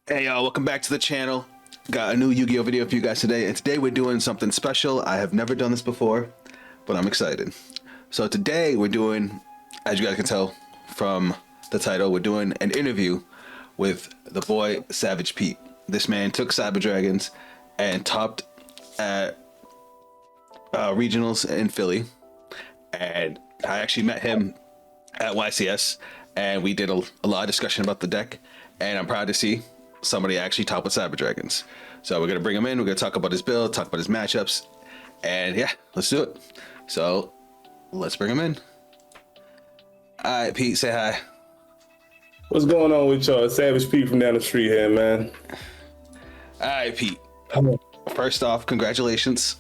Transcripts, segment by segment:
Hey y'all, welcome back to the channel. Got a new Yu-Gi-Oh video for you guys today, and today we're doing something special. I have never done this before, but I'm excited. So today we're doing, as you guys can tell from the title, we're doing an interview with the boy Savegepete. This man took Cyber Dragons and topped at regionals in Philly, and I actually met him at YCS, and we did a lot of discussion about the deck, and I'm proud to see somebody actually top with Cyber Dragons. So we're gonna bring him in, we're gonna talk about his build, talk about his matchups, and yeah, let's do it. So let's bring him in. All right, Pete, say hi. What's going on with y'all? Savegepete from down the street here, man. All right, Pete. Hello. First off, congratulations.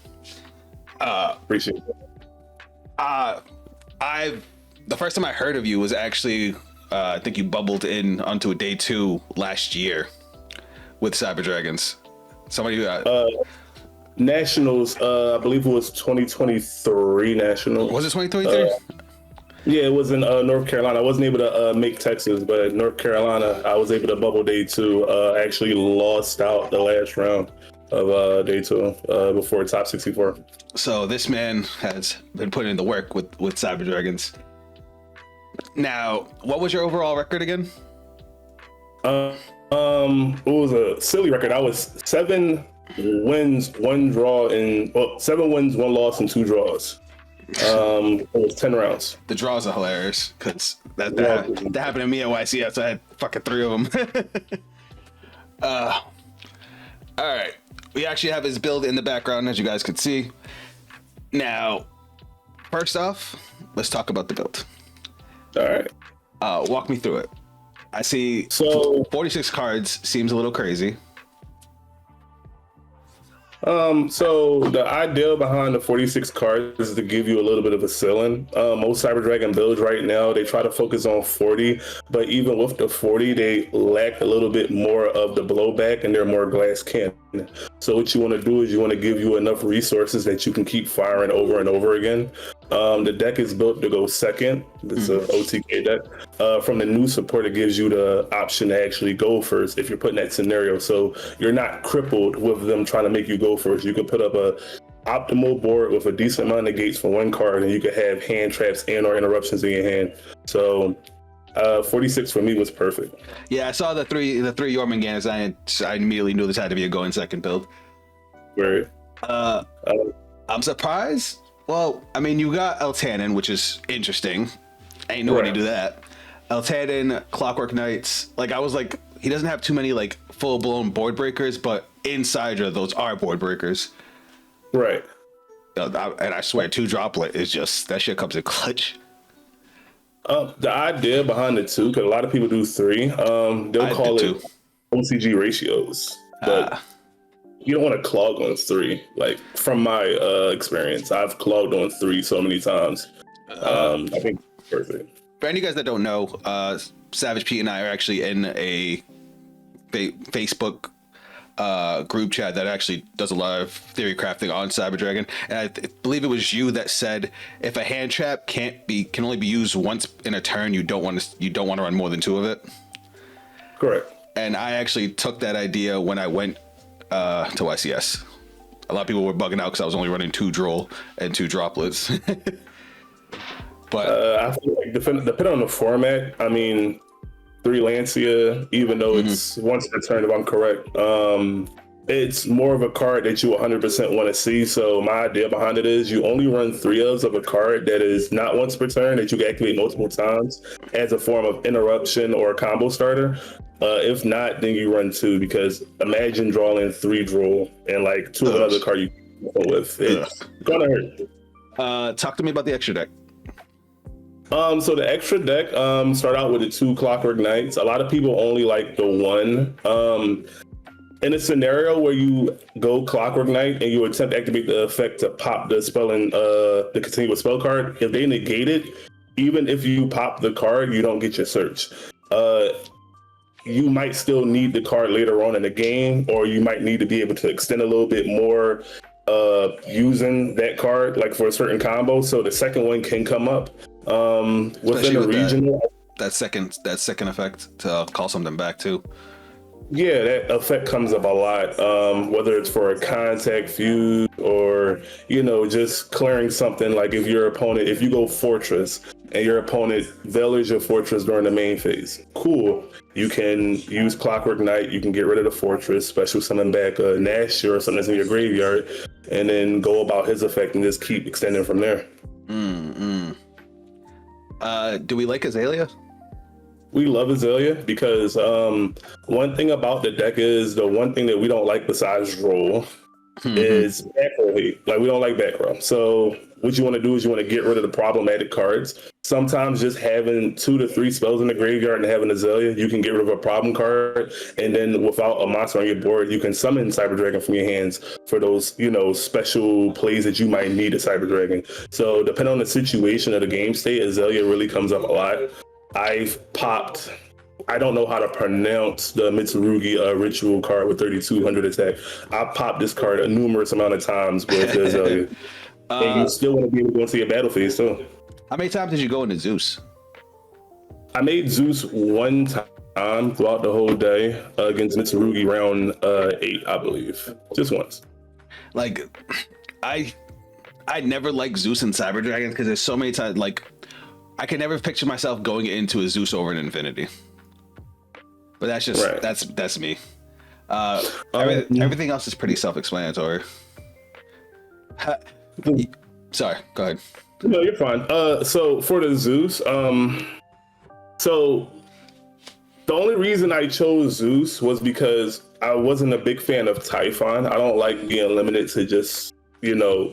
Appreciate it. The first time I heard of you was actually I think you bubbled in onto a day 2 last year with Cyber Dragons. Somebody Nationals, I believe it was 2023 Nationals. was it 2023? Yeah, it was in North Carolina. I wasn't able to make Texas, but North Carolina, I was able to bubble day 2. Actually lost out the last round of day 2 before top 64. So this man has been putting in the work with Cyber Dragons. Now, what was your overall record again? It was a silly record. I was 7 wins, 1 draw, and 7 wins, 1 loss, and 2 draws. It was 10 rounds. The draws are hilarious because that happened to me at YCS. I had fucking 3 of them. All right, we actually have his build in the background, as you guys could see. Now, first off, let's talk about the build. All right. Walk me through it. I see 46 cards seems a little crazy. So the idea behind the 46 cards is to give you a little bit of a ceiling. Most Cyber Dragon builds right now, they try to focus on 40, but even with the 40, they lack a little bit more of the blowback and they're more glass cannon. So what you want to do is you want to give you enough resources that you can keep firing over and over again. The deck is built to go second. It's an OTK deck. From the new support, it gives you the option to actually go first if you're put in that scenario. So you're not crippled with them trying to make you go first. You can put up a optimal board with a decent amount of negates for 1 card, and you could have hand traps and or interruptions in your hand. So 46 for me was perfect. Yeah, I saw the three Jormungandrs. I immediately knew this had to be a going second build. Right. I'm surprised. Well, I mean, you got Eltanin, which is interesting. Ain't nobody do that. Eltanin, Clockwork Knights. Like, I was like, he doesn't have too many like full blown board breakers, but inside those are board breakers. Right. And I swear, 2 droplet is just, that shit comes in clutch. The idea behind the 2, because a lot of people do 3. They'll call it OCG ratios, but you don't want to clog on 3. Like, from my experience, I've clogged on 3 so many times. I think it's perfect. For any of you guys that don't know, Savegepete and I are actually in a Facebook group chat that actually does a lot of theory crafting on Cyber Dragon, and I believe it was you that said if a hand trap can only be used once in a turn, you don't want to run more than 2 of it. Correct. And I actually took that idea when I went to YCS. A lot of people were bugging out because I was only running 2 droll and 2 droplets. But I feel like depending on the format, I mean, 3 Lancia, even though it's once per turn, if I'm correct, it's more of a card that you 100% want to see. So my idea behind it is you only run 3 of a card that is not once per turn, that you can activate multiple times as a form of interruption or a combo starter. If not, then you run 2, because imagine drawing 3 droll and like 2 of another card you can go with. It's gonna hurt. Talk to me about the extra deck. So the extra deck start out with the 2 Clockwork Knights. A lot of people only like the 1. In a scenario where you go Clockwork Knight and you attempt to activate the effect to pop the spell in the continuous spell card, if they negate it, even if you pop the card, you don't get your search. You might still need the card later on in the game, or you might need to be able to extend a little bit more using that card, like for a certain combo. So the second one can come up within the regional. That second effect to call something back too. Yeah, that effect comes up a lot, whether it's for a contact fuse or, just clearing something. Like if you go Fortress and your opponent veiler's your Fortress during the main phase, cool. You can use Clockwork Knight, you can get rid of the Fortress, special summon back a Nash or something that's in your graveyard, and then go about his effect and just keep extending from there. Do we like Azalea? We love Azalea because one thing about the deck is the one thing that we don't like besides roll is back row hate. Like we don't like back row. So what you want to do is you want to get rid of the problematic cards. Sometimes just having 2 to 3 spells in the graveyard and having Azalea, you can get rid of a problem card, and then without a monster on your board, you can summon Cyber Dragon from your hands for those, special plays that you might need a Cyber Dragon. So depending on the situation of the game state, Azalea really comes up a lot. I've popped, I don't know how to pronounce the Mitsurugi ritual card with 3,200 attack. I popped this card a numerous amount of times with Azalea. And you still want to be able to go into your battle phase too. How many times did you go into Zeus? I made Zeus one time throughout the whole day against Mitsurugi round 8, I believe. Just once. Like, I never liked Zeus and Cyber Dragon because there's so many times, like, I can never picture myself going into a Zeus over an Infinity. But that's just Right. that's me. Everything else is pretty self-explanatory. Sorry, go ahead. No, you're fine. So for the Zeus, so the only reason I chose Zeus was because I wasn't a big fan of Typhon. I don't like being limited to just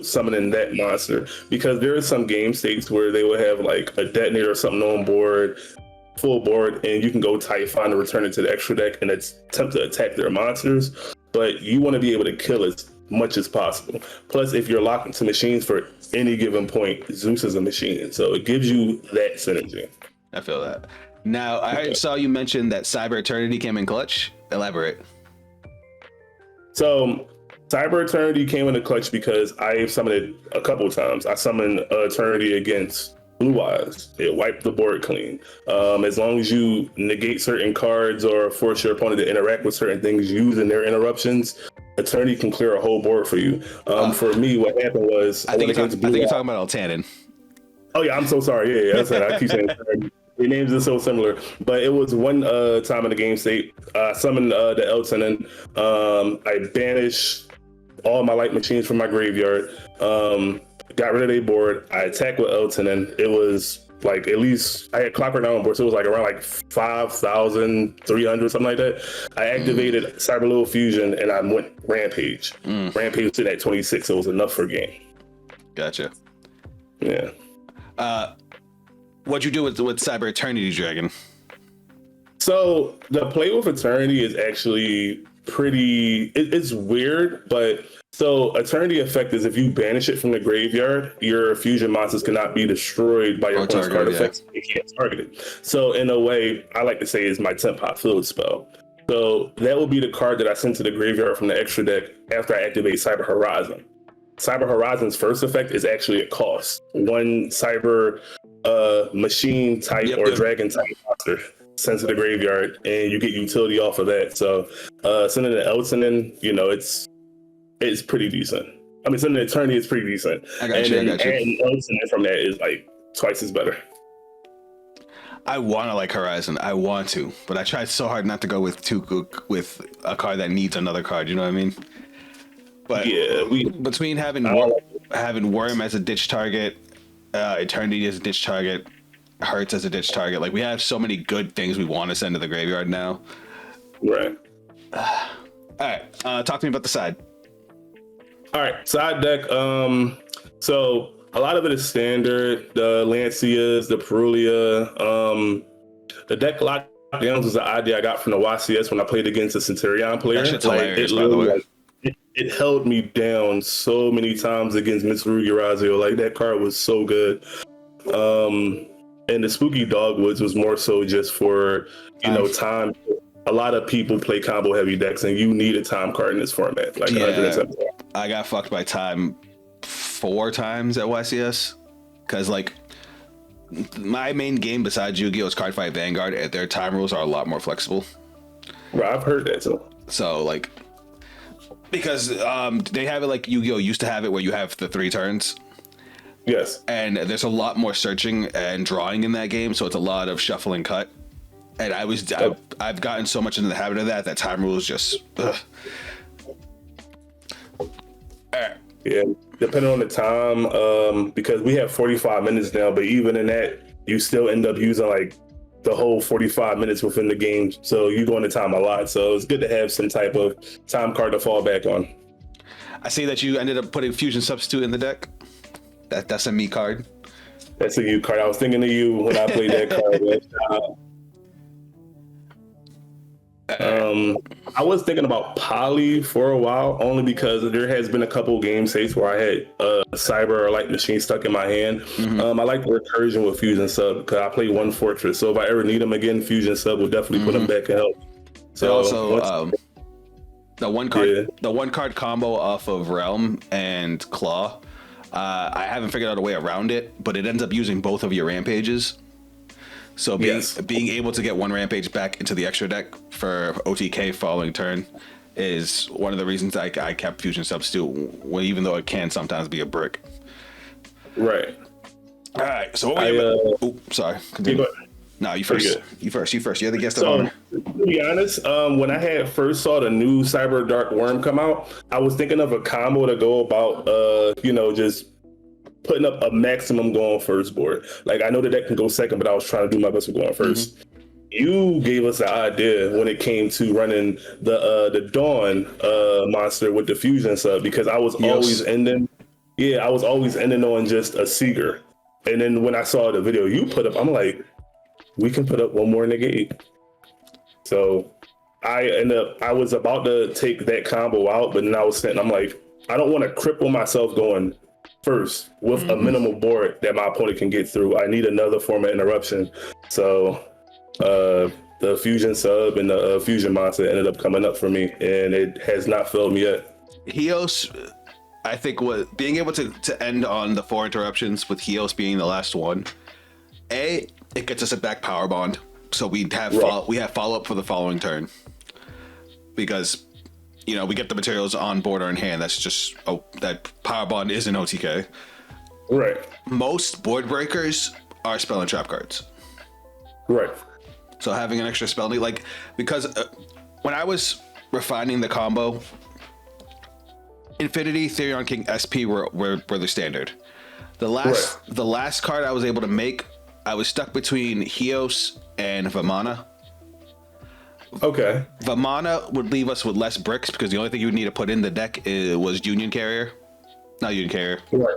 summoning that monster, because there are some game states where they will have like a detonator or something on board, full board, and you can go Typhon and return it to the extra deck and attempt to attack their monsters. But you want to be able to kill as much as possible. Plus, if you're locked into machines for any given point, Zeus is a machine, so it gives you that synergy. I feel that. Now, I saw you mention that Cyber Eternity came in clutch. Elaborate. So Cyber Eternity came in the clutch because I summoned it a couple of times. I summoned Eternity against Blue Eyes. It wiped the board clean. As long as you negate certain cards or force your opponent to interact with certain things using their interruptions, Eternity can clear a whole board for you. For me, what happened was I think you're talking about Altanin. Oh yeah, I'm so sorry. Yeah, that's it. I keep saying Eternity. Their names are so similar, but it was one time in the game state. I summoned the Elton, I banished all my light machines from my graveyard, got rid of their board. I attacked with Elton, and it was like, at least I had Clockwork Knight on board, so it was like around like 5,300, something like that. I activated Cyber Little Fusion and I went Rampage. Rampage was sitting at 26, so it was enough for a game. Gotcha. Yeah. What'd you do with Cyber Eternity Dragon? So the play with Eternity is actually it's weird, but so Eternity effect is if you banish it from the graveyard, your fusion monsters cannot be destroyed by your opponent's card effects. You can't target it. So in a way, I like to say is my 10-pot field spell. So that will be the card that I send to the graveyard from the extra deck after I activate Cyber Horizon. Cyber Horizon's first effect is actually a cost. One cyber machine type dragon type monster sent to the graveyard, and you get utility off of that. So sending an Elton in, it's pretty decent. I mean, sending an Eternity is pretty decent. I got you. Adding Elton in from that is like twice as better. I want to like Horizon. I want to, but I tried so hard not to go with with a card that needs another card. You know what I mean? But yeah, between having Worm as a ditch target, Eternity as a ditch target, Hurts as a ditch target, like we have so many good things we want to send to the graveyard now. Right. All right. Talk to me about the side. All right, side deck. So a lot of it is standard. The Lancias, the Perulia. The deck lockdowns was an idea I got from the YCS when I played against a Centurion player. That shit's hilarious, by the way. It held me down so many times against Mitsurugi Razio. Like, that card was so good. And the Spooky Dogwoods was more so just for, time. A lot of people play combo heavy decks, and you need a time card in this format. Like, yeah, I got fucked by time 4 times at YCS because, like, my main game besides Yu-Gi-Oh! Is Cardfight Vanguard, and their time rules are a lot more flexible. Right, I've heard that too. So like, because they have it like Yu-Gi-Oh used to have it where you have the 3 turns. Yes. And there's a lot more searching and drawing in that game, so it's a lot of shuffle and cut. And I've gotten so much into the habit of that time rule is just ugh. Yeah, depending on the time, because we have 45 minutes now, but even in that, you still end up using like the whole 45 minutes within the game. So you go into time a lot. So it's good to have some type of time card to fall back on. I see that you ended up putting Fusion Substitute in the deck. That's a me card. That's a you card. I was thinking of you when I played that card. I was thinking about Poly for a while, only because there has been a couple game states where I had Cyber or Light Machine stuck in my hand. I like the recursion with Fusion Sub because I play one Fortress. So if I ever need them again, Fusion Sub will definitely put them back and help. So also, the one card combo off of Realm and Claw. I haven't figured out a way around it, but it ends up using both of your rampages. So being able to get one rampage back into the extra deck for OTK following turn is one of the reasons I kept Fusion Substitute, even though it can sometimes be a brick. Right. All right. So sorry. Continue. No, you first. You first. You're the guest of honor. To be honest, when I had first saw the new Cyber Dark Worm come out, I was thinking of a combo to go about, just putting up a maximum going first board. Like I know the deck can go second, but I was trying to do my best with going first. You gave us the idea when it came to running the Dawn monster with the Fusion Sub, because I was always ending on just a Seeger. And then when I saw the video you put up, I'm like, we can put up one more negate. So I was about to take that combo out, but then I was sitting, I'm like, I don't want to cripple myself going first with a minimal board that my opponent can get through. I need another form of interruption. So the Fusion Sub and the Fusion Monster ended up coming up for me, and it has not failed me yet. Heos, I think, was being able to end on the 4 interruptions with Heos being the last one. It gets us a back power bond, so we have follow up for the following turn, because we get the materials on board or in hand. That's just that power bond is an OTK. Right. Most board breakers are spell and trap cards. Right. So having an extra spell, because when I was refining the combo, Infinity, Therion King, SP were the standard. The last card I was able to make, I was stuck between Heos and Vamana. Okay. Vamana would leave us with less bricks because the only thing you would need to put in the deck was Union Carrier. Not Union Carrier. Right.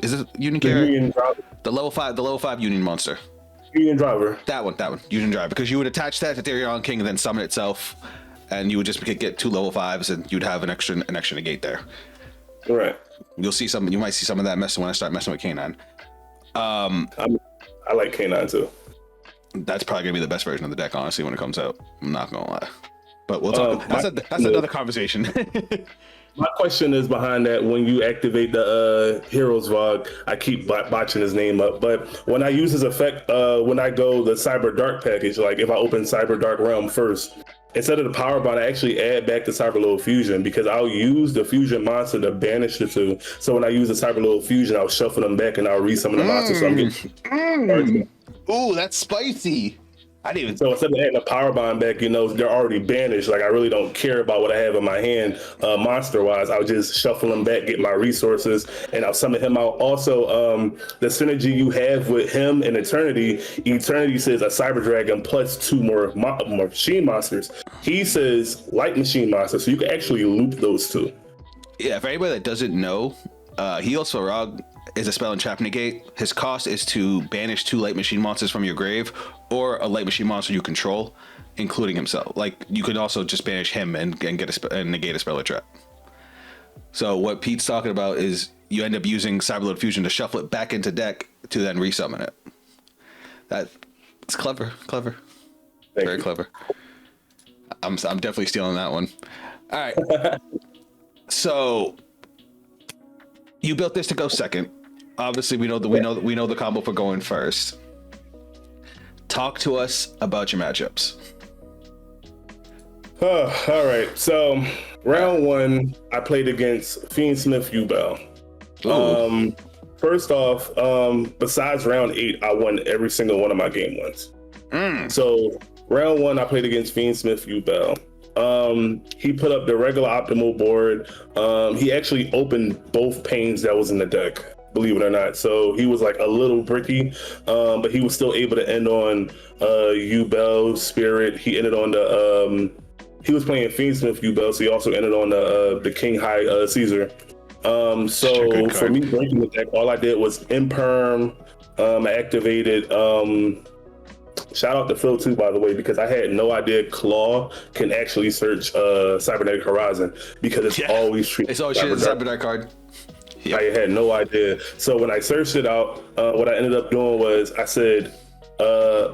Is it Union Carrier? Union Driver. The level 5 Union monster. Union Driver. That one. Union Driver. Because you would attach that to Therion King and then summon itself, and you would just get 2 level 5s, and you'd have an extra negate there. Right. You might see some of that messing when I start messing with K9. I like K9 too. That's probably gonna be the best version of the deck, honestly, when it comes out. I'm not gonna lie, but we'll talk. That's another conversation. My question is behind that. When you activate the Heroes Vog, I keep botching his name up, but when I use his effect, when I go the Cyber Dark package, like if I open Cyber Dark Realm first, instead of the power bond, I actually add back the Cyber Little Fusion, because I'll use the Fusion monster to banish the 2. So when I use the Cyber Little Fusion, I'll shuffle them back and I'll resummon the monster. So I'm getting Ooh, that's spicy. I didn't even. So instead of adding a power bond back, they're already banished. Like I really don't care about what I have in my hand, monster wise. I'll just shuffle them back, get my resources, and I'll summon him out. Also, the synergy you have with him and Eternity says a Cyber Dragon plus 2 more machine monsters. He says light machine monsters, so you can actually loop those 2. Yeah, for anybody that doesn't know, Heos Farag is a spell and trap negate. His cost is to banish 2 light machine monsters from your grave, or a light machine monster you control, including himself. Like you could also just banish him and negate a spell or trap. So what Pete's talking about is you end up using Cyberload Fusion to shuffle it back into deck to then resummon it. It's clever. Very clever. I'm definitely stealing that one. All right. So you built this to go second. Obviously, we know the combo for going first. Talk to us about your matchups. All right. So round one, I played against Fiend Smith Yubel. Ooh. First off, besides round 8, I won every single one of my game ones. So round one, I played against Fiend Smith Yubel. He put up the regular optimal board. He actually opened both panes that was in the deck, believe it or not. So he was like a little bricky, but he was still able to end on Yubel Spirit. He ended on the he was playing Fiend Smith Yubel, so he also ended on the King High Caesar. So for me breaking the deck, all I did was imperm. I activated. Shout out to Phil too, by the way, because I had no idea Claw can actually search Cybernetic Horizon because it's always treated. It's always treated as a Cybernetic card. Yep. I had no idea. So when I searched it out, what I ended up doing was I said,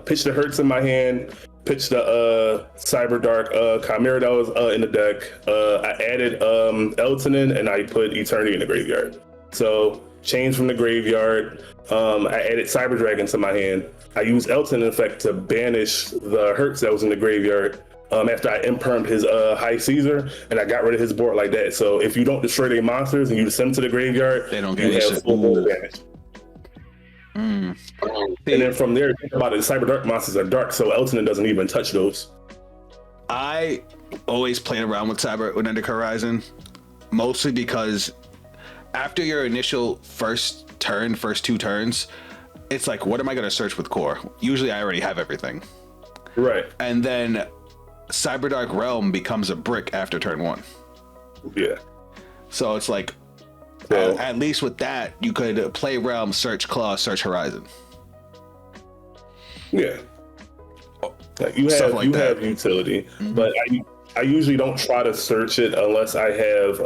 pitch the Hertz in my hand, pitch the Cyberdark Chimera that was in the deck. I added Eltonin and I put Eternity in the graveyard. So change from the graveyard. I added Cyber Dragon to my hand. I used Elton effect to banish the Hertz that was in the graveyard after I impermed his High Caesar, and I got rid of his board like that. So if you don't destroy their monsters and you send them to the graveyard, they don't you get have full board advantage. And then from there, think about it, the Cyber Dark monsters are dark, so Elton doesn't even touch those. I always played around with Cybernetic Horizon, mostly because after your initial first two turns, it's like, what am I going to search with core? Usually I already have everything. Right. And then Cyberdark Realm becomes a brick after turn 1. Yeah. So it's like, at least with that, you could play Realm, search Claw, search Horizon. Yeah. Like you have utility, but I usually don't try to search it unless I have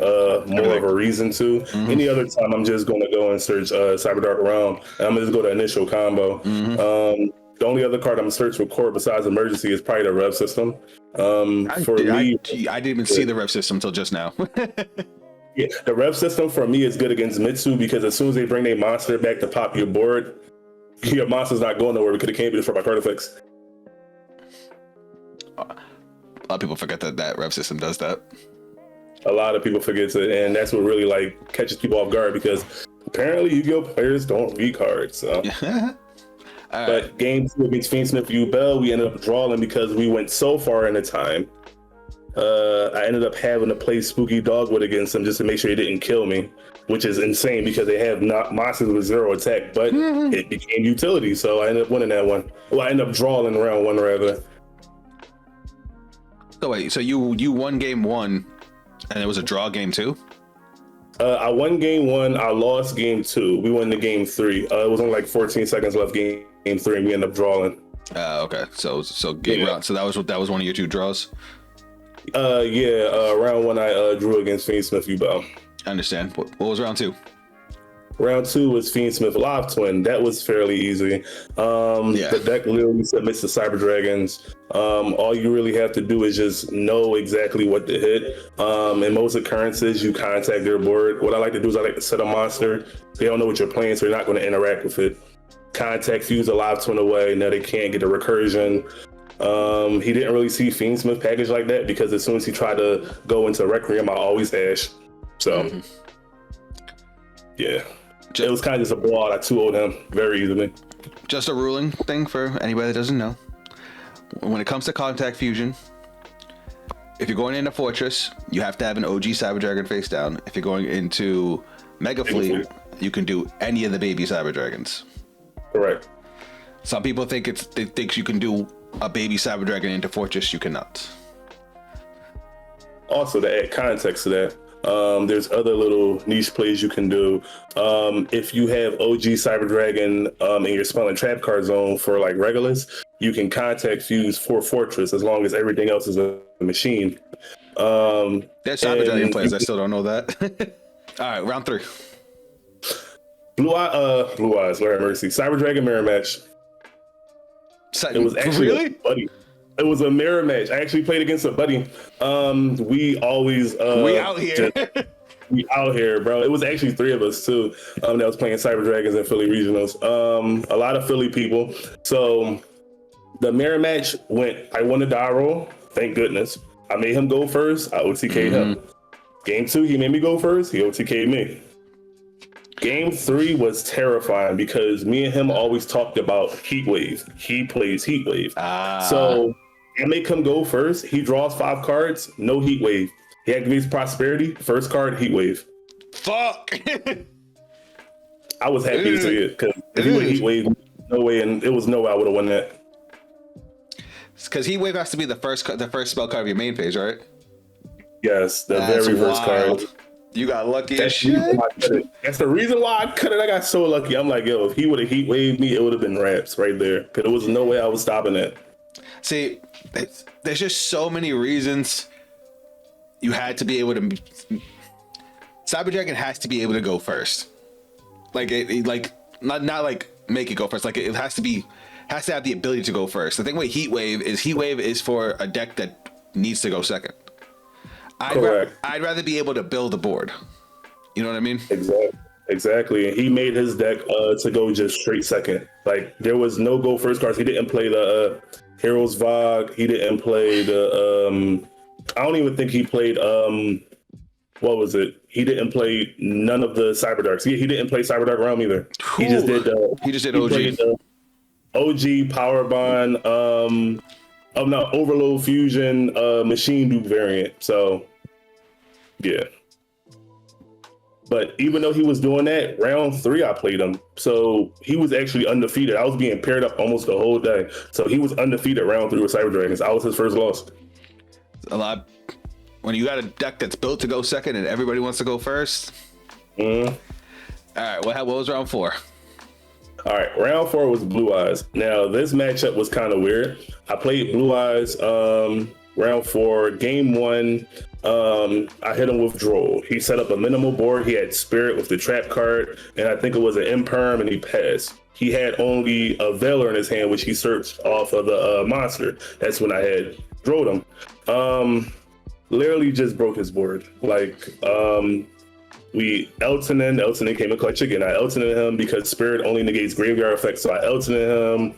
more of a reason to. Any other time, I'm just going to go and search Cyberdark Realm, and I'm going to just go to initial combo. The only other card I'm searching for core besides Emergency is probably the Rev System. I didn't even see the Rev System until just now. Yeah, the Rev System for me is good against Mitsu because as soon as they bring their monster back to pop your board, your monster's not going nowhere because it can't be destroyed by card effects. A lot of people forget that Rev System does that. A lot of people forget it, and that's what really like catches people off guard because apparently Yu-Gi-Oh players don't read cards. So. But game 2 against Fiend Smith Yubel, we ended up drawing because we went so far in the time. I ended up having to play Spooky Dogwood against him just to make sure he didn't kill me, which is insane because they have monsters with 0 attack, but it became utility, so I ended up winning that one. Well, I ended up drawing round 1 rather. So wait, so you won game 1, and it was a draw game 2? I won game 1, I lost game 2. We won the game 3. It was only like 14 seconds left game 3, and we ended up drawing. Okay, so game round. So that was one of your 2 draws. Round 1 I drew against Fiend Smith Yubel. I understand. What was round 2? Round 2 was Fiend Smith Live Twin. That was fairly easy. The deck literally submits to Cyber Dragons. All you really have to do is just know exactly what to hit. In most occurrences, you contact their board. What I like to do is I like to set a monster. They don't know what you're playing, so they're not going to interact with it. Contact, fuse a Live Twin away. Now they can't get a recursion. He didn't really see Fiend Smith package like that because as soon as he tried to go into Requiem, I always ash. So, yeah. It was kind of just a blowout. I 2-0'd him very easily. Just a ruling thing for anybody that doesn't know. When it comes to contact fusion, if you're going into Fortress, you have to have an OG Cyber Dragon face down. If you're going into Mega Fleet, you can do any of the baby Cyber Dragons. Correct. Some people think they think you can do a baby Cyber Dragon into Fortress. You cannot. Also, to add context to that, there's other little niche plays you can do. If you have OG Cyber Dragon in your spell and trap card zone for like Regulus, you can contact fuse for Fortress as long as everything else is a machine. There's Cyber Dragon players. I still don't know that. All right, round 3. Blue Eyes, Lord have mercy. Cyber Dragon mirror match. It was actually a buddy. It was a mirror match. I actually played against a buddy. We always we out here. We out here, bro. It was actually 3 of us too. That was playing Cyber Dragons and Philly Regionals. A lot of Philly people. So the mirror match went. I won the die roll. Thank goodness. I made him go first. I OTK'd him. Game 2, he made me go first. He OTK'd me. Game 3 was terrifying because me and him always talked about Heat Wave. He plays Heat Wave. So I make him go first. He draws 5 cards, no Heat Wave. He activates Prosperity. First card, Heat Wave. Fuck. I was happy to see it because if he would Heat Wave, no way, and it was no way I would have won that. Because Heat Wave has to be the first spell card of your main phase, right? Yes, the That's very first wild. card. You got lucky as That's shit. That's the reason why I cut it. I got so lucky. I'm like, yo, if he would have Heat Waved me, it would have been raps right there. Because there was no way I was stopping it. See, there's just so many reasons you had to be able to. Cyber Dragon has to be able to go first. Like not like make it go first. Like it has to have the ability to go first. The thing with Heat Wave is for a deck that needs to go second. I'd rather be able to build a board. You know what I mean? Exactly. And he made his deck to go just straight second. Like there was no go first cards. He didn't play the Heroes Vogue. He didn't play the I don't even think he played what was it? He didn't play none of the Cyber Darks. He didn't play Cyber Dark Realm either. He just did OG. Played, OG Power Bond, Overload Fusion, Machine Dupe variant. So yeah. But even though he was doing that, round 3 I played him. So he was actually undefeated. I was being paired up almost the whole day. So he was undefeated round 3 with Cyber Dragons. I was his first loss. A lot. When you got a deck that's built to go second and everybody wants to go first. All right, what was round 4? All right, round 4 was Blue Eyes. Now this matchup was kind of weird. I played Blue Eyes round 4. Game 1, I hit him with Droll. He set up a minimal board. He had Spirit with the trap card, and I think it was an Imperm, and he passed. He had only a Veiler in his hand, which he searched off of the monster. That's when I had Drolled him. Literally just broke his board. Like, we Elton came in clutch again. I Eltoned him because Spirit only negates graveyard effects, so I Eltoned him.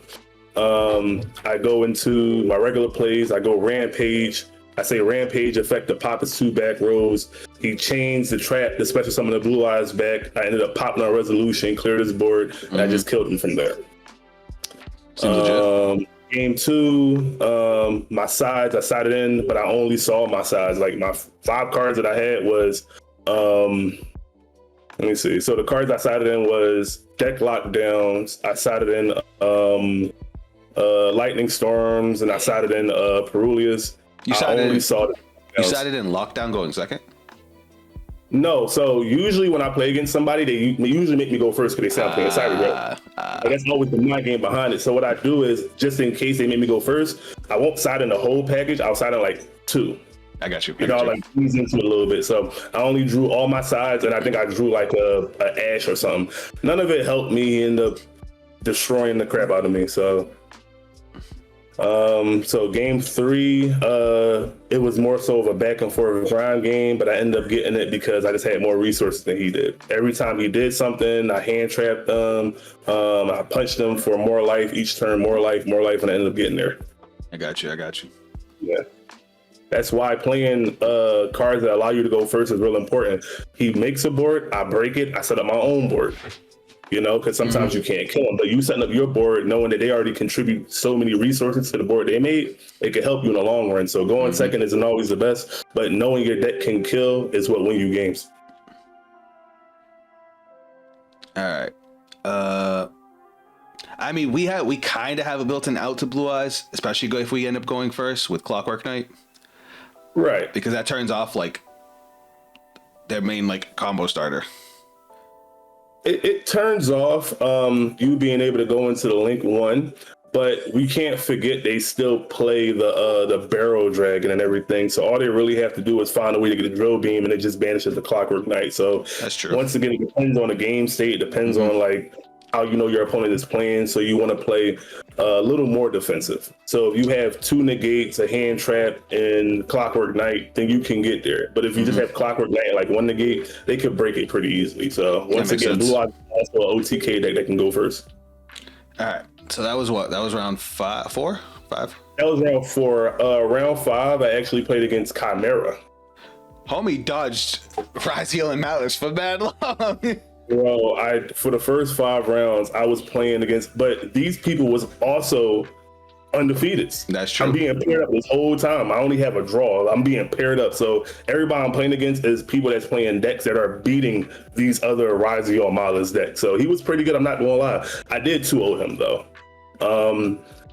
I go into my regular plays. I go Rampage. I say Rampage effect to pop his 2 back rows. He chains the trap, the special summon the Blue Eyes back. I ended up popping on Resolution, cleared his board, and I just killed him from there. Game 2, my sides, I sided in, but I only saw my sides. Like my 5 cards that I had was, let me see. So the cards I sided in was Deck Lockdowns. I sided in Lightning Storms, and I sided in Perulius. You sided in Lockdown going second? No, so usually when I play against somebody, they usually make me go first because they say I'm playing Cyber Dragon. But that's always the mind game behind it. So what I do is, just in case they make me go first, I won't side in the whole package. I'll side in like 2. I got you. Like ease into it a little bit. So I only drew all my sides, and I think I drew like a Ash or something. None of it helped me. He ended up destroying the crap out of me. So game 3, it was more so of a back and forth grind game, but I ended up getting it because I just had more resources than he did. Every time he did something, I hand trapped them. I punched them for more life each turn, more life, and I ended up getting there. I got you. Yeah. That's why playing cards that allow you to go first is real important. He makes a board, I break it, I set up my own board. You know, because sometimes you can't kill them, but you setting up your board knowing that they already contribute so many resources to the board they made, it can help you in the long run. So going second isn't always the best, but knowing your deck can kill is what win you games. All right. I mean, we kind of have a built-in out to Blue Eyes, especially if we end up going first with Clockwork Knight. Right. Because that turns off like their main like combo starter. It turns off you being able to go into the Link 1, but we can't forget they still play the Barrel Dragon and everything. So all they really have to do is find a way to get a Drill Beam, and it just banishes the Clockwork Knight. So that's true. Once again, it depends on the game state. It depends on like how you know your opponent is playing. So you want to play a little more defensive. So if you have 2 negates, a hand trap, and Clockwork Knight, then you can get there. But if you just have Clockwork Knight and like 1 negate, they could break it pretty easily. So once again, Blue Eyes is also an OTK deck that can go first. All right. So that was what? That was round 4? 5? That was round 4. Round 5, I actually played against Chimera. Homie dodged Raziel and Malice for mad long. Bro, for the first 5 rounds, I was playing against, but these people was also undefeated. That's true. I'm being paired up this whole time. I only have a draw. I'm being paired up. So everybody I'm playing against is people that's playing decks that are beating these other Raziel Malice decks. So he was pretty good. I'm not gonna lie. I did 2-0 him though.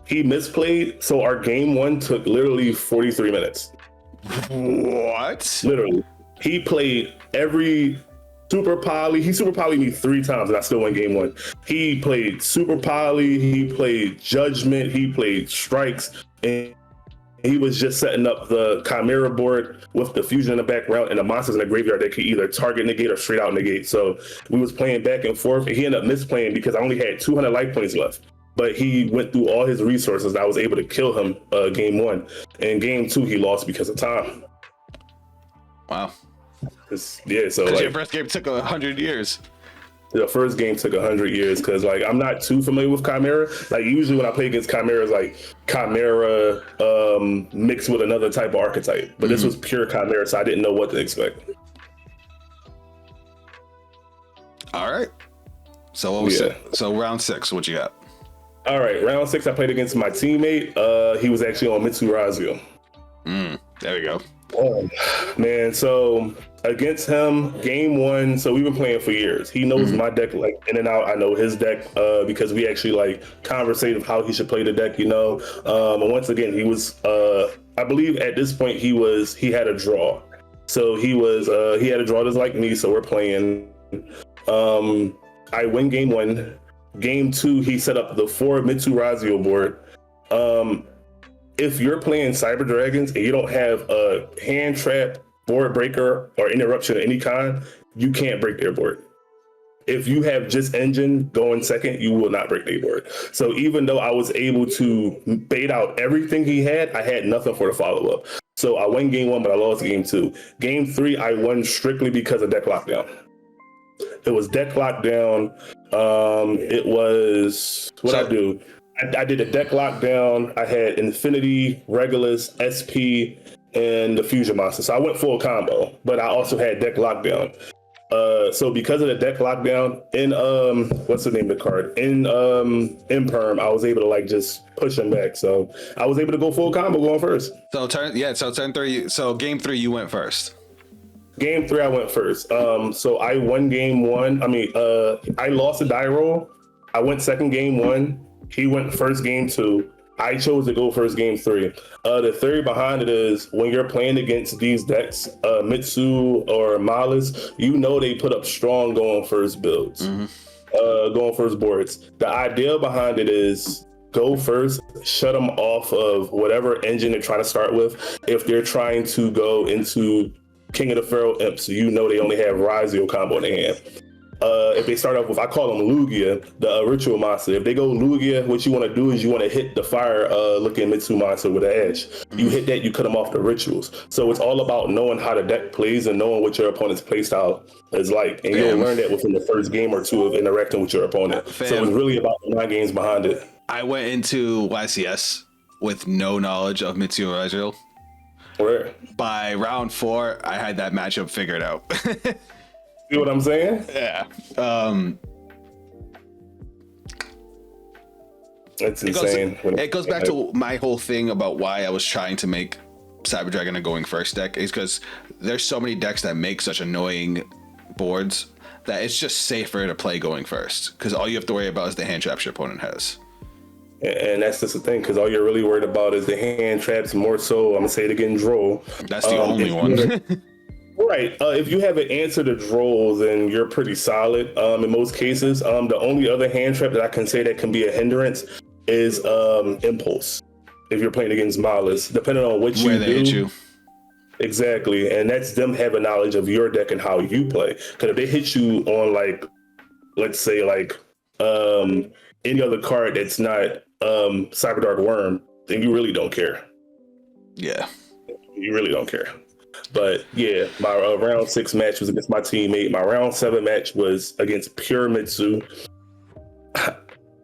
He misplayed. So our game 1 took literally 43 minutes. What? Literally. He played every super poly. He super poly me 3 times and I still won game 1. He played super poly. He played judgment. He played strikes. And he was just setting up the Chimera board with the fusion in the background and the monsters in the graveyard that could either target negate or straight out negate. So we was playing back and forth and he ended up misplaying because I only had 200 life points left. But he went through all his resources. I was able to kill him game 1. And game 2, he lost because of time. Wow. Yeah, so like, your first game took 100 years. The first game took 100 years because like I'm not too familiar with Chimera. Like usually when I play against Chimera, it's like Chimera mixed with another type of archetype. But this was pure Chimera, so I didn't know what to expect. All right. So what was so round 6? What you got? All right, round 6, I played against my teammate. He was actually on Mitsu Razio. There we go. Oh, man, so against him, game 1, so we've been playing for years. He knows my deck like in and out. I know his deck because we actually like conversate of how he should play the deck, you know. And once again, he was I believe at this point he had a draw. So he had a draw just like me, so we're playing. I win game 1. Game 2, he set up the 4 Mitsu Razio board. If you're playing Cyber Dragons and you don't have a hand trap, board breaker, or interruption of any kind, you can't break their board. If you have just engine going second, you will not break their board. So even though I was able to bait out everything he had, I had nothing for the follow-up. So I won game 1, but I lost game 2. Game 3, I won strictly because of deck lockdown. It was deck lockdown. It was I do. I did a deck lockdown. I had Infinity, Regulus, SP, and the Fusion Monster. So I went full combo, but I also had deck lockdown. So because of the deck lockdown in what's the name of the card? In Perm, I was able to like just push him back. So I was able to go full combo going first. So turn 3. So game 3, you went first. Game 3, I went first. So I won game 1. I lost a die roll. I went second game 1. He went first game 2. I chose to go first game 3. The theory behind it is when you're playing against these decks, Mitsu or Malice, you know they put up strong going first builds, going first boards. The idea behind it is go first, shut them off of whatever engine they're trying to start with. If they're trying to go into King of the Pharaoh Imps, you know they only have Razio combo in their hand. If they start off with, I call them Lugia, the ritual monster. If they go Lugia, what you want to do is you want to hit the fire looking Mitsu monster with an edge. You hit that, you cut them off the rituals. So it's all about knowing how the deck plays and knowing what your opponent's playstyle is like. And you'll learn that within the first game or 2 of interacting with your opponent. So it's really about the mind games behind it. I went into YCS with no knowledge of Mitsu Razio. Where? By round 4, I had that matchup figured out. See what I'm saying? Yeah. That's insane. It goes back to my whole thing about why I was trying to make Cyber Dragon a going first deck, is because there's so many decks that make such annoying boards that it's just safer to play going first, because all you have to worry about is the hand traps your opponent has. And that's just the thing, because all you're really worried about is the hand traps, more so, I'm gonna say it again, droll. That's the only one. Right. If you have an answer to droll, then you're pretty solid in most cases. The only other hand trap that I can say that can be a hindrance is impulse. If you're playing against Malice, depending on what where they hit you. Exactly. And that's them having knowledge of your deck and how you play. Because if they hit you on, like, let's say, like, any other card that's not Cyber Dark Worm, then you really don't care. Yeah. You really don't care. But yeah, my round 6 match was against my teammate. My round 7 match was against Pure Mitsu.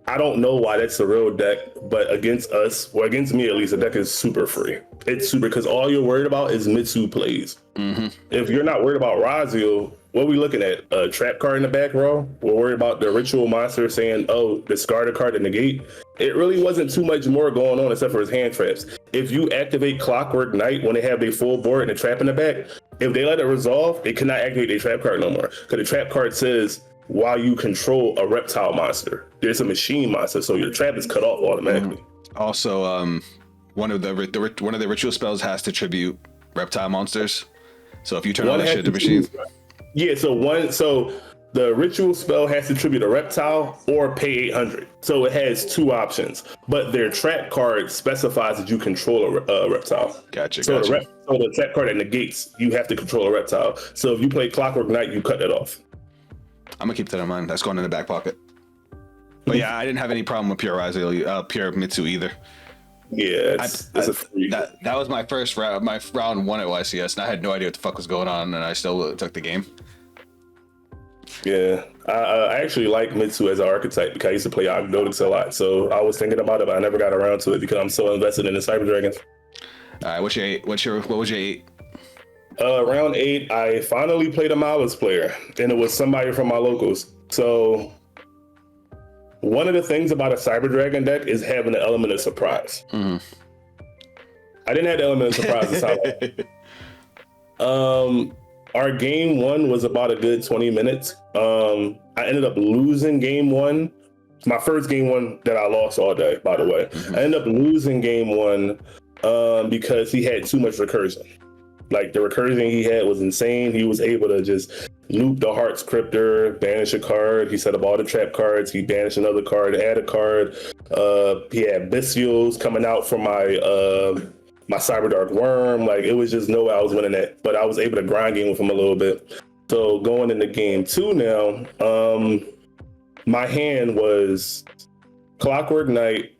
I don't know why that's a real deck, but against us, or against me at least, the deck is super free. It's super because all you're worried about is Mitsu plays. If you're not worried about Razio, what are we looking at? A trap card in the back row? We're worried about the ritual monster saying, oh, discard a card to negate. It really wasn't too much more going on except for his hand traps. If you activate Clockwork Knight when they have their full board and a trap in the back, if they let it resolve, they cannot activate their trap card no more. Because the trap card says, while you control a reptile monster, there's a machine monster, so your trap is cut off automatically. Also, one of the ritual spells has to tribute reptile monsters. So if you turn on that shit to machines. Yeah, so the ritual spell has to tribute a reptile or pay 800. So it has two options, but their trap card specifies that you control a reptile. Gotcha. So the trap card that negates, you have to control a reptile. So if you play Clockwork Knight, you cut that off. I'm gonna keep that in mind. That's going in the back pocket. But yeah, I didn't have any problem with pure pure Mitsu either. Yeah, it's a free. That was my first round, my round one at YCS, and I had no idea what the fuck was going on, and I still took the game. Yeah, I actually like Mitsu as an archetype because I used to play Ognotics a lot. So I was thinking about it, but I never got around to it because I'm so invested in the Cyber Dragons. All right, what's your 8? What was your 8? Round 8, I finally played a Malice player, and it was somebody from my locals. So one of the things about a Cyber Dragon deck is having the element of surprise. I didn't have the element of surprise this time. Our game 1 was about a good 20 minutes. I ended up losing game 1. It's my first game 1 that I lost all day, by the way. I ended up losing game 1 because he had too much recursion. Like the recursion he had was insane. He was able to just loop the Heart's Cryptor, banish a card. He set up all the trap cards. He banished another card, add a card. He had Bestials coming out from my my Cyber Dark Worm. Like it was just no way I was winning that. But I was able to grind game with him a little bit. So going into game 2 now, my hand was Clockwork Knight,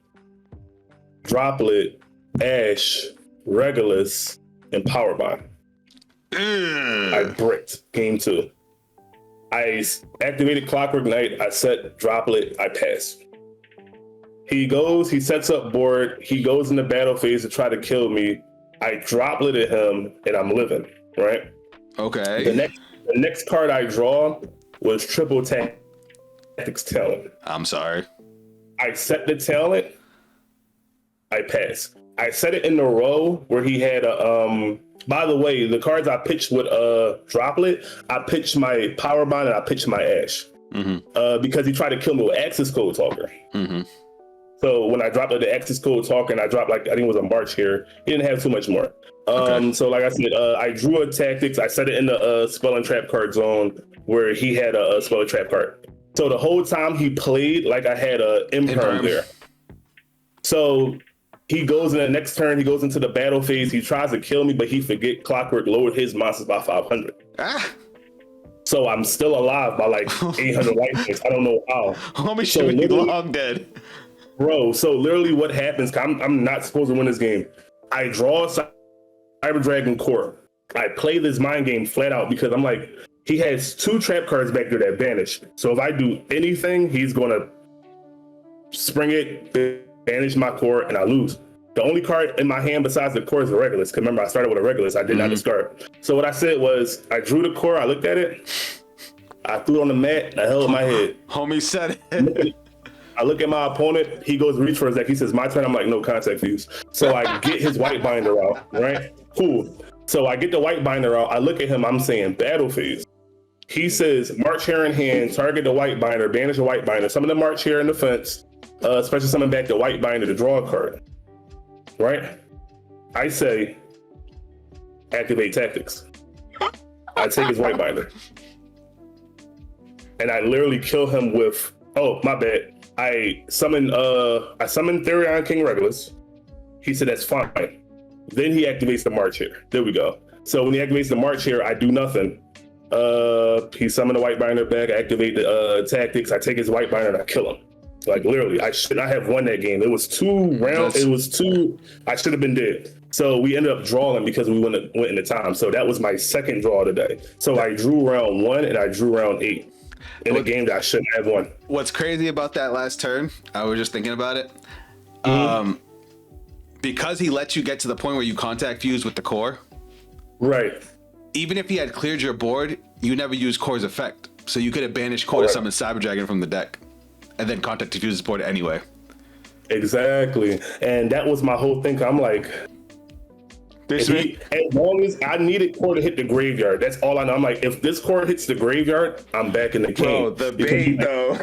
Droplet, Ash, Regulus, and Powerbomb. I bricked game 2. I activated Clockwork Knight. I set Droplet. I passed. He sets up board. He goes in the battle phase to try to kill me. I Dropleted him, and I'm living, right? Okay. The next card I draw was Triple Tactics Talent. I'm sorry. I set the talent. I pass. I set it in the row where he had a by the way, the cards I pitched with Droplet, I pitched my Powerbomb and I pitched my Ash. Because he tried to kill me with Axis Code Talker. So when I dropped the Axis Code Talker and I dropped I think it was a March here, he didn't have too much more. So like I said, I drew a Tactics, I set it in the Spell and Trap card zone where he had a Spell and Trap card. So the whole time he played like I had a Imperm there. So he goes in the next turn, he goes into the battle phase, he tries to kill me, but he forget Clockwork lowered his monsters by 500. So I'm still alive by like 800 life points. I don't know how. Homie should be long dead. Bro, so literally what happens, I'm not supposed to win this game. I draw Cyber Dragon Core. I play this mind game flat out because I'm like, he has 2 trap cards back there that vanish. So if I do anything, he's going to spring it, banish my core, and I lose. The only card in my hand besides the core is the Regulus. Because remember, I started with a Regulus. I did not discard. So what I said was, I drew the core, I looked at it, I threw it on the mat, and I held my head. Homie said it. I look at my opponent, he goes reach for his deck. He says, my turn. I'm like, no contact views. So I get his white binder out, right? Cool. So I get the white binder out. I look at him, I'm saying battle phase. He says, March Hare in hand, target the white binder, banish the white binder, summon the March Hare in the fence, special summon back the white binder to draw a card, right? I say, activate Tactics. I take his white binder. And I literally kill him with, oh, my bad. I summon Therion King Regulus. He said, that's fine. Then he activates the March Hare. There we go. So when he activates the March Hare, I do nothing. He summoned the white binder back, I activate the Tactics. I take his white binder and I kill him. Like literally, I should not have won that game. It was 2 rounds. I should have been dead. So we ended up drawing because we went into time. So that was my second draw today. So I drew round 1 and I drew round 8. in a game that I shouldn't have won. What's crazy about that last turn, I was just thinking about it. Because he lets you get to the point where you contact fuse with the core. Right. Even if he had cleared your board, you never use core's effect. So you could have banished core to summon Cyber Dragon from the deck and then contact fuse his board anyway. Exactly. And that was my whole thing. I'm like, as long as I needed core to hit the graveyard, that's all I know. I'm like, if this core hits the graveyard, I'm back in the game. Bro, the bait though.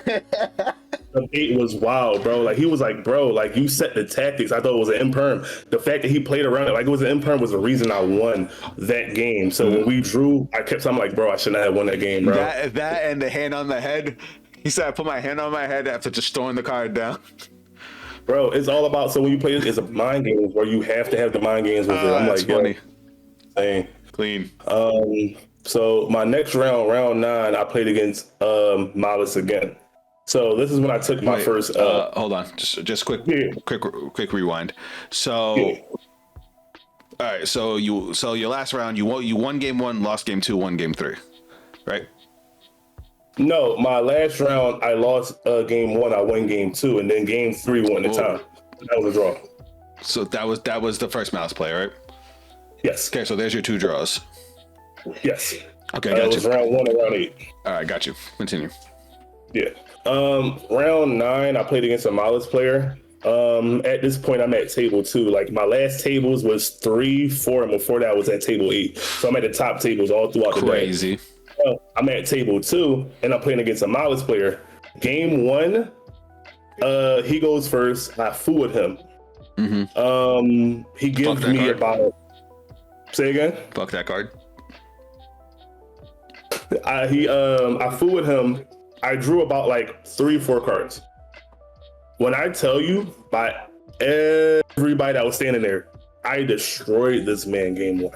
The bait was wild, bro. Like he was like, bro, like you set the tactics. I thought it was an imperm. The fact that he played around it like it was an imperm was the reason I won that game. So when we drew, I'm like, bro, I shouldn't have won that game, bro. That and the hand on the head. He said, I put my hand on my head after just throwing the card down. Bro, it's all about, so when you play it's a mind games where you have to have the mind games with it. I'm that's like, funny. Dang. Clean. So my next round 9, I played against Malice again. So this is when I took my first. Hold on, just quick rewind. So, all right. So your last round, you won game 1, lost game 2, won game 3, right? No, my last round I lost game 1, I won game 2, and then game 3 went to time. That was a draw. So that was the first Mouse play, right? Yes. Okay, so there's your 2 draws. Yes. Okay, got it you. was round 1 and round 8. All right, got you. Continue. Yeah. Round 9, I played against a Malice player. At this point, I'm at table 2. Like my last tables was 3, 4, and before that I was at table 8. So I'm at the top tables all throughout the day. Crazy. I'm at table 2, and I'm playing against a Malice player. Game 1, he goes first. I fool with him. He gives me card. about. Say again. Fuck that card. I fool with him. I drew about like 3 or 4 cards. When I tell you, by everybody that was standing there, I destroyed this man game 1.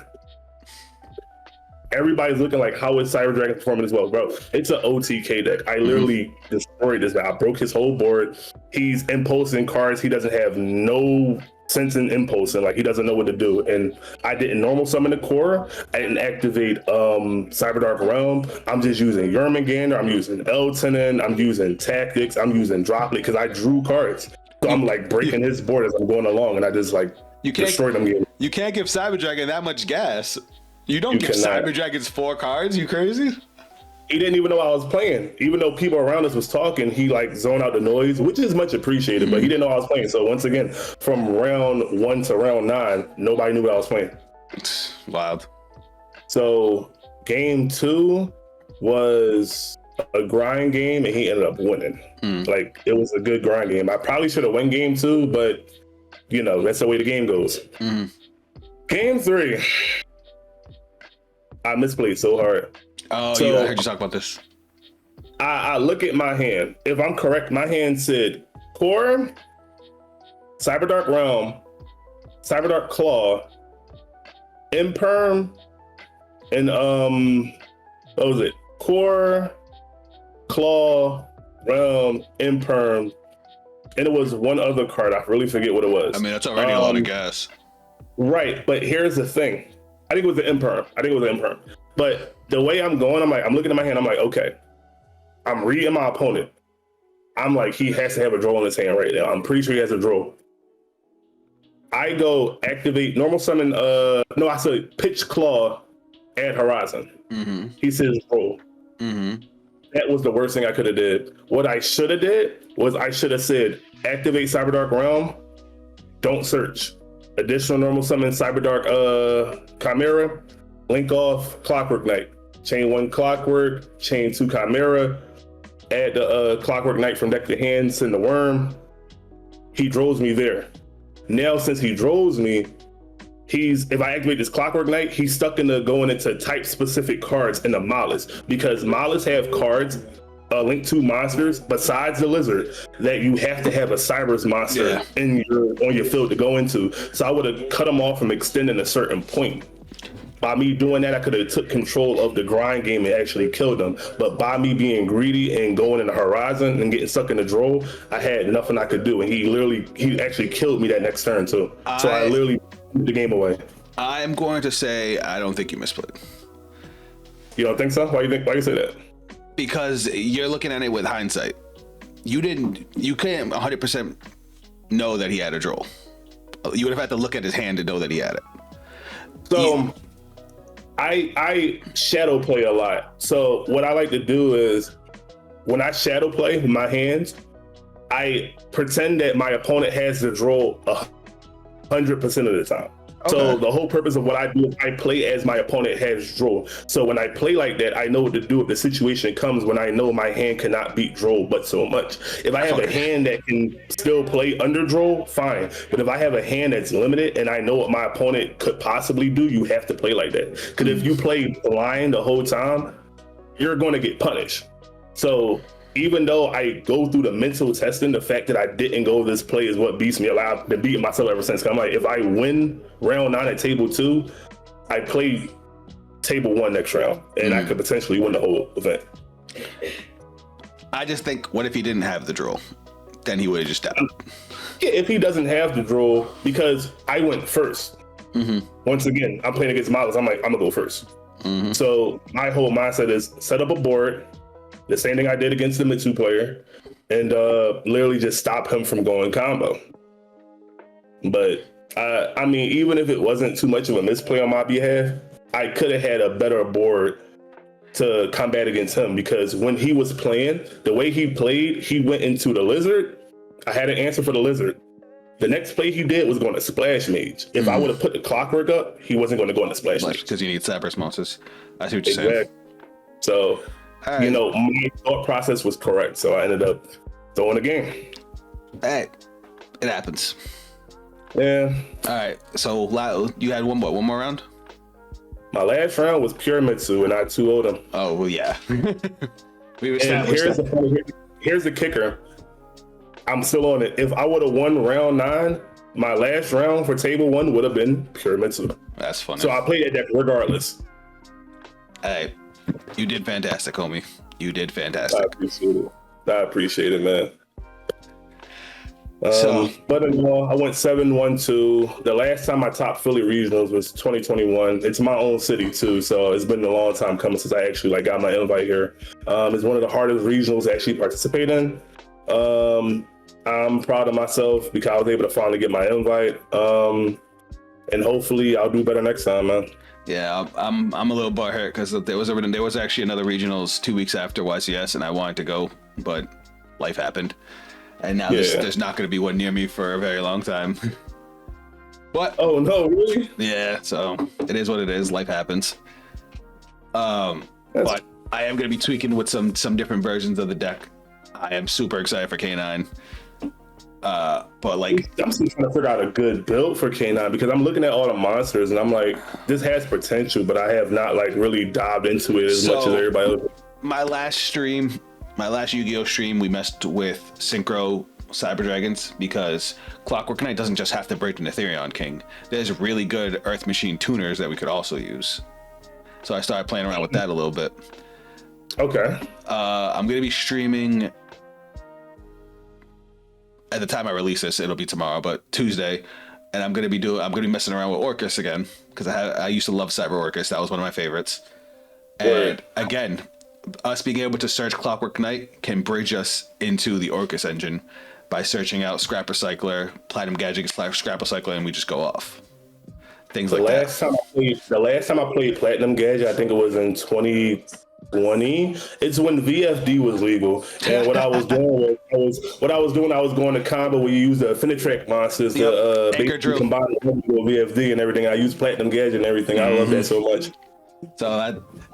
Everybody's looking like, how is Cyber Dragon performing as well, bro? It's an OTK deck. I literally destroyed this guy. I broke his whole board. He's impulsing cards. He doesn't have no sense in impulsing. Like he doesn't know what to do. And I didn't normal summon the core. I didn't activate Cyber Dark Realm. I'm just using Yermangander. I'm using Eltonin. I'm using Tactics. I'm using Droplet because I drew cards. So I'm like breaking his board as I'm going along, and I just like destroyed him. You can't give Cyber Dragon that much gas. You don't give Cyber Dragons 4 cards. You crazy? He didn't even know I was playing. Even though people around us was talking, he like zoned out the noise, which is much appreciated, but he didn't know I was playing. So once again, from round 1 to round 9, nobody knew what I was playing. Wild. So game 2 was a grind game, and he ended up winning. Like it was a good grind game. I probably should have won game 2, but you know, that's the way the game goes. Game 3. I misplayed so hard. Oh, so, I heard you talk about this. I look at my hand. If I'm correct, my hand said Core, Cyber Dark Realm, Cyber Dark Claw, Imperm, and what was it? Core, Claw, Realm, Imperm, and it was one other card. I really forget what it was. I mean, that's already a lot of gas. Right, but here's the thing. I think it was the Imperm. But the way I'm going, I'm looking at my hand. I'm like, okay. I'm reading my opponent. I'm like, he has to have a draw in his hand right now. I'm pretty sure he has a draw. I go activate normal summon. I said pitch claw, add horizon. He says draw. That was the worst thing I could have did. What I should have did was I should have said activate Cyber Dark Realm. Don't search. Additional normal summon Cyber Dark Chimera. Link off Clockwork Knight. Chain 1 Clockwork, chain 2 Chimera, add the Clockwork Knight from deck to hand, send the worm. He draws me there. Now, since he draws me, if I activate this Clockwork Knight, he's stuck into going into type specific cards in the Malice, because Malice have cards linked to monsters besides the lizard that you have to have a Cyber's monster on your field to go into. So I would have cut them off from extending a certain point. By me doing that, I could have took control of the grind game and actually killed them. But by me being greedy and going in the horizon and getting stuck in the draw, I had nothing I could do. And he actually killed me that next turn too. So I literally threw the game away. I'm going to say I don't think you misplayed. You don't think so? Why you say that? because you're looking at it with hindsight. You couldn't 100% know that he had a droll. You would have had to look at his hand to know that he had it. So I shadow play a lot. So what I like to do is when I shadow play with my hands, I pretend that my opponent has the droll 100% of the time. Okay. So the whole purpose of what I do is I play as my opponent has droll. So when I play like that, I know what to do if the situation comes when I know my hand cannot beat droll but so much. If I have a hand that can still play under droll, fine. But if I have a hand that's limited and I know what my opponent could possibly do, you have to play like that. Because if you play blind the whole time, you're going to get punished. So even though I go through the mental testing, the fact that I didn't go this play is what beats me alive. Been beating myself ever since. I'm like, if I win round 9 at table 2, I play table 1 next round, and I could potentially win the whole event. I just think, what if he didn't have the droll? Then he would have just died. Yeah, if he doesn't have the droll, because I went first. Once again, I'm playing against models. I'm like, I'm gonna go first. So my whole mindset is set up a board. The same thing I did against the Mitsu player, and literally just stop him from going combo. But I mean, even if it wasn't too much of a misplay on my behalf, I could have had a better board to combat against him, because when he was playing, the way he played, he went into the lizard. I had an answer for the lizard. The next play he did was going to Splash Mage. If I would have put the clockwork up, he wasn't going to go into Splash Mage. Because you need cyber monsters. I see what you're saying. So, you know, my thought process was correct. So I ended up throwing the game. Hey, it happens. Yeah. All right. So you had one more round? My last round was pure Mitsu, and I 2-0'd him. Oh, well, yeah. We established that. Here's the kicker. I'm still on it. If I would have won round 9, my last round for table 1 would have been pure Mitsu. That's funny. So I played that deck regardless. Hey, you did fantastic, homie. You did fantastic. I appreciate it, man. But in all, I went 7-1-2. The last time I topped Philly regionals was 2021. It's my own city too, so it's been a long time coming since I actually got my invite here. It's one of the hardest regionals to actually participate in. I'm proud of myself because I was able to finally get my invite. And hopefully I'll do better next time, man. Yeah, I'm a little butthurt because there was actually another regionals 2 weeks after YCS, and I wanted to go, but life happened, and now there's not going to be one near me for a very long time. But oh no, really? Yeah, so it is what it is. Life happens. But I am going to be tweaking with some different versions of the deck. I am super excited for K9. But like, I'm still trying to figure out a good build for K9 because I'm looking at all the monsters and I'm like, this has potential, but I have not like really dived into it as much as everybody else. My last Yu-Gi-Oh stream, we messed with Synchro Cyber Dragons because Clockwork Knight doesn't just have to break an Ethereon King. There's really good Earth Machine tuners that we could also use. So I started playing around with that a little bit. Okay. I'm gonna be streaming. At the time I release this, it'll be tomorrow, but Tuesday, and I'm gonna be messing around with Orcus again because I used to love Cyber Orcus. That was one of my favorites. And again, us being able to search Clockwork Knight can bridge us into the Orcus engine by searching out Scrap Recycler, Platinum Gadget, Scrap Recycler, and we just go off. Things like that. The last time I played Platinum Gadget, I think it was in 2020. It's when VFD was legal, and what I was doing I was going to combo where you use the Affinitrack monsters to basically combine with VFD and everything. I use Platinum Gadget and everything. I love that so much.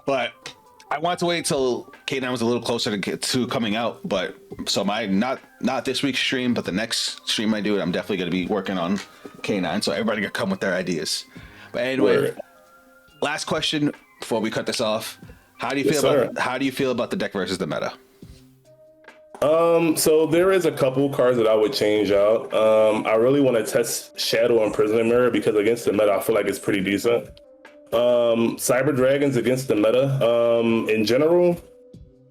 But I want to wait till K9 was a little closer to coming out. But so not this week's stream, but the next stream I do, I'm definitely going to be working on K9. So everybody can come with their ideas. But anyway, last question before we cut this off. How do you feel about the deck versus the meta? So there is a couple cards that I would change out. I really want to test Shadow and Prisoner Mirror because against the meta, I feel like it's pretty decent. Cyber Dragons against the meta. In general,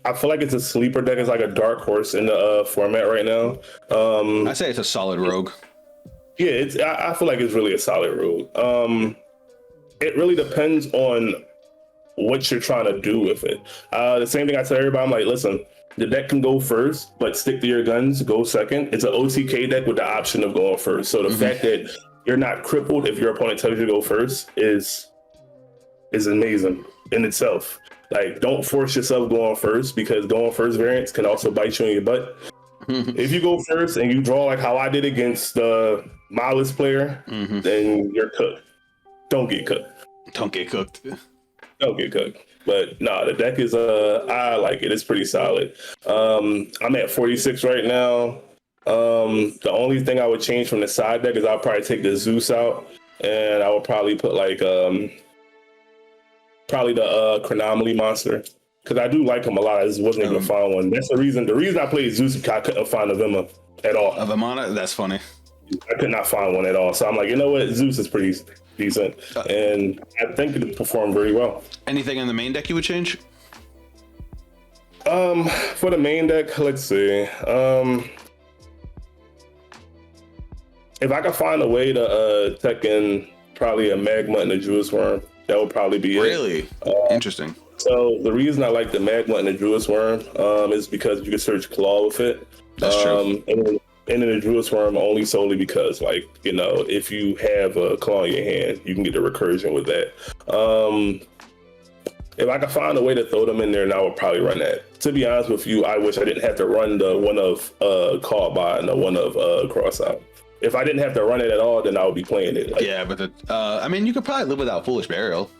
I feel like it's a sleeper deck. It's like a dark horse in the format right now. I say it's a solid rogue. Yeah, I feel like it's really a solid rogue. It really depends on what you're trying to do with it. The same thing I tell everybody, I'm like, listen, the deck can go first, but stick to your guns, go second. It's an OTK deck with the option of going first. So the fact that you're not crippled if your opponent tells you to go first is amazing in itself. Like, don't force yourself going first, because going first variants can also bite you in your butt. If you go first and you draw like how I did against the Miles player, then you're cooked. Don't get cooked. Don't get cooked. Don't get cooked. But no, the deck is I like it. It's pretty solid. I'm at 46 right now. The only thing I would change from the side deck is I'll probably take the Zeus out, and I would probably put like probably the Chronomaly monster, because I do like him a lot. I just wasn't able to find one. That's the reason. The reason I played Zeus, because I couldn't find a Vima at all. A Vimana? That's funny. I could not find one at all. So I'm like, you know what? Zeus is pretty decent, and I think it performed very well. Anything in the main deck you would change? For the main deck, let's see. If I could find a way to tech in probably a Magma and a Jewess Worm, that would probably be Really? Interesting. So the reason I like the Magma and the Jewess Worm is because you can search Claw with it. That's true. And then the Jewess Worm only solely because, like, you know, if you have a Claw in your hand, you can get the recursion with that. If I could find a way to throw them in there, then I would probably run that. To be honest with you, I wish I didn't have to run the one of Call By and the one of Cross Out. If I didn't have to run it at all, then I would be playing it. Like, yeah, but I mean, you could probably live without Foolish Burial.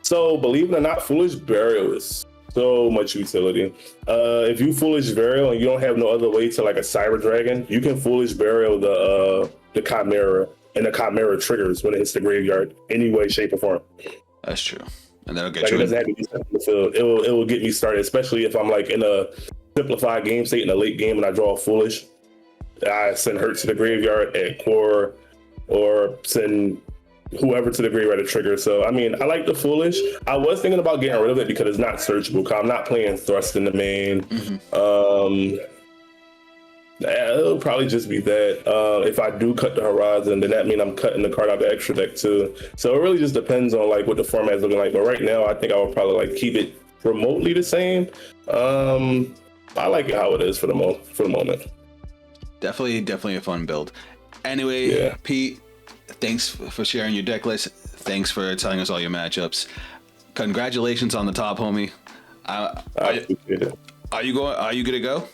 So, believe it or not, Foolish Burial is so much utility. If you Foolish Burial and you don't have no other way to like a Cyber Dragon, you can Foolish Burial the Chimera, and the Chimera triggers when it hits the graveyard, any way, shape, or form. That's true. And that'll get Like, you it doesn't have to be set in the field. It will get me started, especially if I'm like in a simplified game state in a late game and I draw a Foolish. I send Hurt to the graveyard at core, or send whoever to the graveyard to trigger. So, I mean, I like the Foolish. I was thinking about getting rid of it because it's not searchable, because I'm not playing Thrust in the main. It'll probably just be that. If I do cut the Horizon, then that means I'm cutting the card out the extra deck too. So it really just depends on like what the format is looking like. But right now, I think I would probably like keep it remotely the same. I like it how it is for the moment. Definitely a fun build. Anyway, Yeah. Pete, thanks for sharing your deck list. Thanks for telling us all your matchups. Congratulations on the top, homie. I appreciate it. Are you good to go?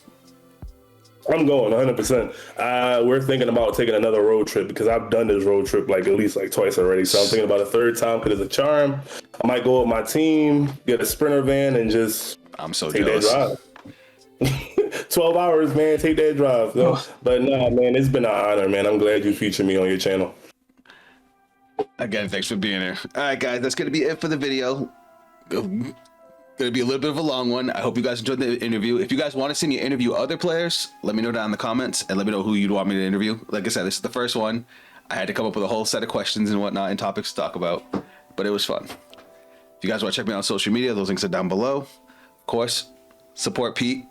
I'm going 100%. We're thinking about taking another road trip, because I've done this road trip like at least like twice already. So I'm thinking about a third time because it's a charm. I might go with my team, get a Sprinter van, and just I'm so take jealous. that drive. 12 hours, man. Take that drive. So. But no, man, it's been an honor, man. I'm glad you featured me on your channel. Again, thanks for being here. All right, guys, that's going to be it for the video. Going to be a little bit of a long one. I hope you guys enjoyed the interview. If you guys want to see me interview other players, let me know down in the comments, and let me know who you'd want me to interview. Like I said, this is the first one. I had to come up with a whole set of questions and whatnot and topics to talk about, but it was fun. If you guys want to check me out on social media, those links are down below. Of course, support Pete.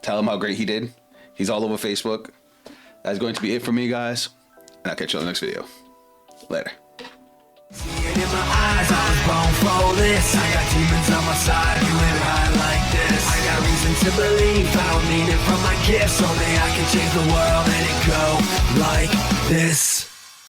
Tell him how great he did. He's all over Facebook. That's going to be it for me, guys, and I'll catch you on the next video. Later. In my eyes, I was born for this. I got demons on my side, you ain't right like this. I got reason to believe I don't need it from my gifts. Only I can change the world and it go like this.